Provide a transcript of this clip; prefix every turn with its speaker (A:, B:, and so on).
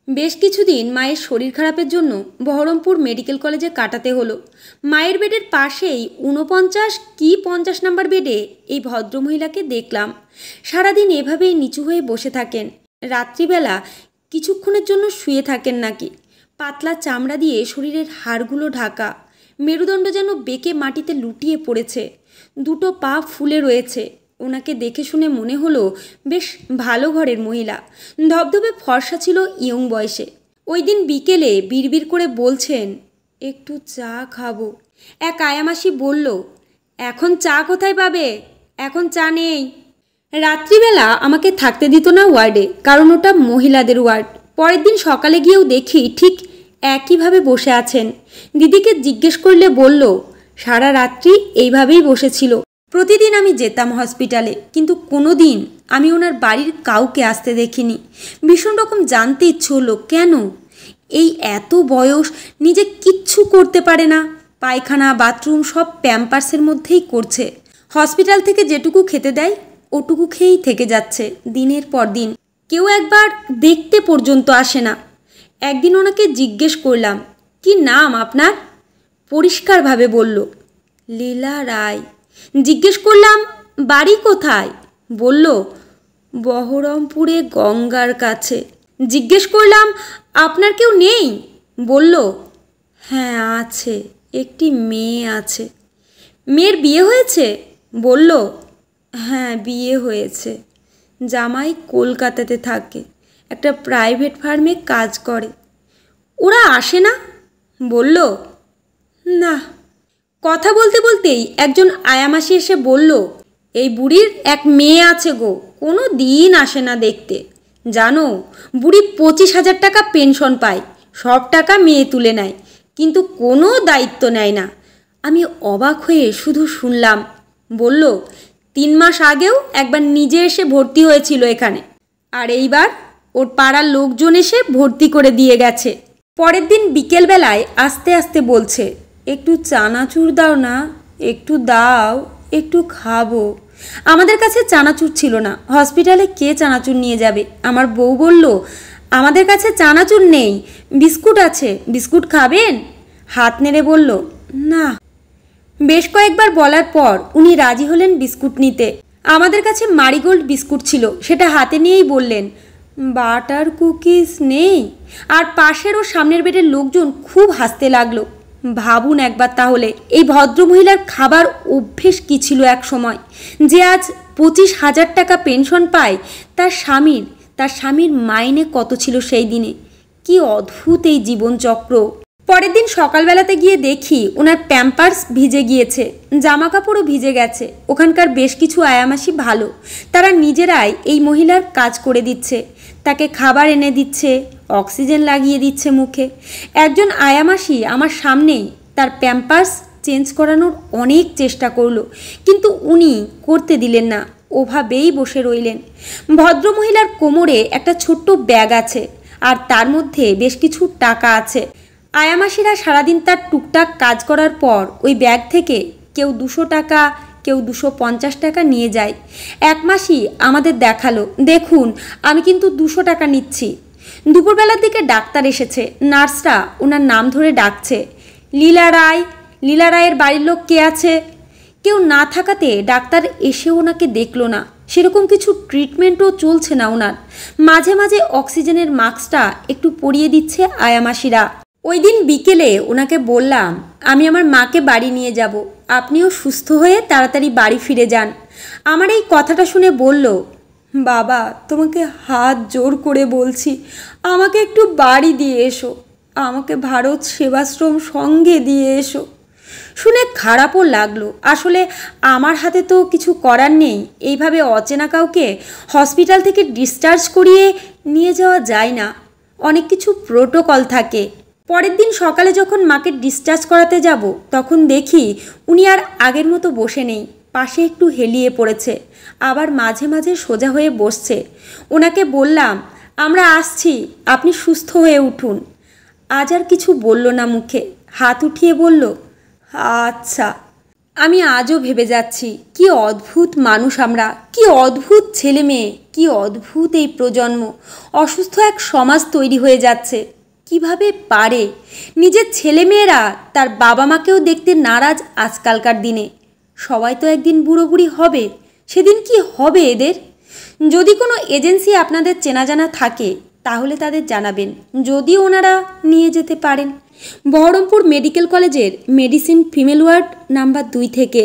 A: বেশ কিছুদিন মায়ের শরীর খারাপের জন্য বহরমপুর মেডিকেল কলেজে কাটাতে হলো। মায়ের বেডের পাশেই ৪৯ কি ৫০ নম্বর বেডে এই ভদ্রমহিলাকে দেখলাম। সারাদিন এভাবেই নিচু হয়ে বসে থাকেন, রাত্রিবেলা কিছুক্ষণের জন্য শুয়ে থাকেন নাকি। পাতলা চামড়া দিয়ে শরীরের হাড়গুলো ঢাকা, মেরুদণ্ড যেন বেঁকে মাটিতে লুটিয়ে পড়েছে, দুটো পা ফুলে রয়েছে। ওনাকে দেখে শুনে মনে হলো বেশ ভালো ঘরের মহিলা, ধবধবে ফর্সা ছিল ইয়ং বয়সে। ওই দিন বিকেলে বিড়বিড় করে বলছেন, একটু চা খাবো। এক আয়ামাসি বলল, এখন চা কোথায় পাবে, এখন চা নেই। রাত্রিবেলা আমাকে থাকতে দিত না ওয়ার্ডে, কারণ ওটা মহিলাদের ওয়ার্ড। পরের দিন সকালে গিয়েও দেখি ঠিক একইভাবে বসে আছেন। দিদিকে জিজ্ঞেস করলে বলল, সারা রাত্রি এইভাবেই বসেছিল। প্রতিদিন আমি যেতাম হসপিটালে, কিন্তু কোনো দিন আমি ওনার বাড়ির কাউকে আসতে দেখিনি। ভীষণ রকম জানতে ইচ্ছে হলো, কেন এই এত বয়স নিজে কিচ্ছু করতে পারে না, পায়খানা বাথরুম সব প্যাম্পার্সের মধ্যেই করছে। হসপিটাল থেকে যেটুকু খেতে দেয় ওটুকু খেয়েই থেকে যাচ্ছে দিনের পর দিন। কেউ একবার দেখতে পর্যন্ত আসে না। একদিন ওনাকে জিজ্ঞেস করলাম, কি নাম আপনার? পরিষ্কারভাবে বলল, লীলা রায়। জিজ্ঞেস করলাম, বাড়ি কোথায়? বলল, বহরমপুরে গঙ্গার কাছে। জিজ্ঞেস করলাম, আপনার কেউ নেই? বলল, হ্যাঁ আছে, একটি মেয়ে আছে। মেয়ের বিয়ে হয়েছে? বলল, হ্যাঁ বিয়ে হয়েছে। জামাই কলকাতাতে থাকে, একটা প্রাইভেট ফার্মে কাজ করে। ওরা আসে না? বলল, না। কথা বলতে বলতেই একজন আয়ামাসি এসে বলল, এই বুড়ির এক মেয়ে আছে গো, কোনো দিন আসে না দেখতে। জানো, বুড়ি ২৫,০০০ টাকা পেনশন পায়, সব টাকা মেয়ে তুলে নেয়, কিন্তু কোনো দায়িত্ব নেয় না। আমি অবাক হয়ে শুধু শুনলাম। বলল, ৩ মাস আগেও একবার নিজে এসে ভর্তি হয়েছিল এখানে, আর এইবার ওর পাড়ার লোকজন এসে ভর্তি করে দিয়ে গেছে। পরের দিন বিকেলবেলায় আস্তে আস্তে বলছে, একটু চানাচুর দাও না, একটু দাও, একটু খাবো। আমাদের কাছে চানাচুর ছিল না, হসপিটালে কে চানাচুর নিয়ে যাবে? আমার বউ বলল, আমাদের কাছে চানাচুর নেই, বিস্কুট আছে, বিস্কুট খাবেন? হাত নেড়ে বলল, না। বেশ কয়েকবার বলার পর উনি রাজি হলেন বিস্কুট নিতে। আমাদের কাছে মারিগোল্ড বিস্কুট ছিল, সেটা হাতে নিয়েই বললেন, বাটার কুকিজ নেই? আর পাশের ও সামনের বেডের লোকজন খুব হাসতে লাগলো। ভাবুন একবার তাহলে, এই ভদ্রমহিলার খাবার অভ্যেস কী ছিল এক সময়, যে আজ ২৫,০০০ টাকা পেনশন পায়। তার স্বামীর মাইনে কত ছিল সেই দিনে? কি অদ্ভুত এই জীবনচক্র। পরের দিন সকালবেলাতে গিয়ে দেখি ওনার প্যাম্পার্স ভিজে গিয়েছে, জামা কাপড়ও ভিজে গেছে। ওখানকার বেশ কিছু আয়ামাসি ভালো, তারা নিজেরাই এই মহিলার কাজ করে দিচ্ছে, তাকে খাবার এনে দিচ্ছে, অক্সিজেন লাগিয়ে দিচ্ছে মুখে। একজন আয়ামাসি আমার সামনেই তার প্যাম্পার্স চেঞ্জ করানোর অনেক চেষ্টা করলো, কিন্তু উনি করতে দিলেন না, ওভাবেই বসে রইলেন। ভদ্রমহিলার কোমরে একটা ছোট্ট ব্যাগ আছে, আর তার মধ্যে বেশ কিছু টাকা আছে। আয়ামাসিরা সারাদিন তার টুকটাক কাজ করার পর ওই ব্যাগ থেকে কেউ ২০০ টাকা, কেউ ২৫০ টাকা নিয়ে যায়। এক মাসি আমাদের দেখালো, দেখুন আমি কিন্তু ২০০ টাকা নিচ্ছি। দুপুরবেলার দিকে ডাক্তার এসেছে, নার্সরা ওনার নাম ধরে ডাকছে, লীলা রায়। লীলা রায়ের বাড়ির লোক কে আছে? কেউ না থাকাতে ডাক্তার এসে ওনাকে দেখলো না, সেরকম কিছু ট্রিটমেন্টও চলছে না ওনার। মাঝে মাঝে অক্সিজেনের মাস্কটা একটু পরিয়ে দিচ্ছে আয়ামাসিরা। ওই দিন বিকেলে ওনাকে বললাম, আমি আমার মাকে বাড়ি নিয়ে যাব, আপনিও সুস্থ হয়ে তাড়াতাড়ি বাড়ি ফিরে যান। আমার এই কথাটা শুনে বলল, বাবা তোমাকে হাত জোর করে বলছি, আমাকে একটু বাড়ি দিয়ে এসো, আমাকে ভারত সেবাশ্রম সঙ্গে দিয়ে এসো। শুনে খারাপও লাগলো, আসলে আমার হাতে তো কিছু করার নেই। এইভাবে অচেনা কাউকে হসপিটাল থেকে ডিসচার্জ করিয়ে নিয়ে যাওয়া যায় না, অনেক কিছু প্রোটোকল থাকে। পরের দিন সকালে যখন মাকে ডিসচার্জ করাতে যাব, তখন দেখি উনি আর আগের মতো বসে নেই, পাশে একটু হেলিয়ে পড়েছে, আবার মাঝে মাঝে সোজা হয়ে বসছে। ওনাকে বললাম, আমরা আসছি, আপনি সুস্থ হয়ে উঠুন। আজ আর কিছু বলল না মুখে, হাত উঠিয়ে বলল, আচ্ছা। আমি আজও ভেবে যাচ্ছি, কি অদ্ভুত মানুষ আমরা, কি অদ্ভুত ছেলে মেয়ে, কি অদ্ভুত এই প্রজন্ম। অসুস্থ এক সমাজ তৈরি হয়ে যাচ্ছে। কিভাবে পারে? নিজের ছেলেমেয়েরা তার বাবা মাকেও দেখতে নারাজ আজকালকার দিনে। সবাই তো একদিন বুড়ো বুড়ি হবে, সেদিন কি হবে এদের? যদি কোনো এজেন্সি আপনাদের চেনা জানা থাকে তাহলে তাদের জানাবেন, যদি ওনারা নিয়ে যেতে পারেন। বহরমপুর মেডিকেল কলেজের মেডিসিন ফিমেল ওয়ার্ড নাম্বার 2 থেকে।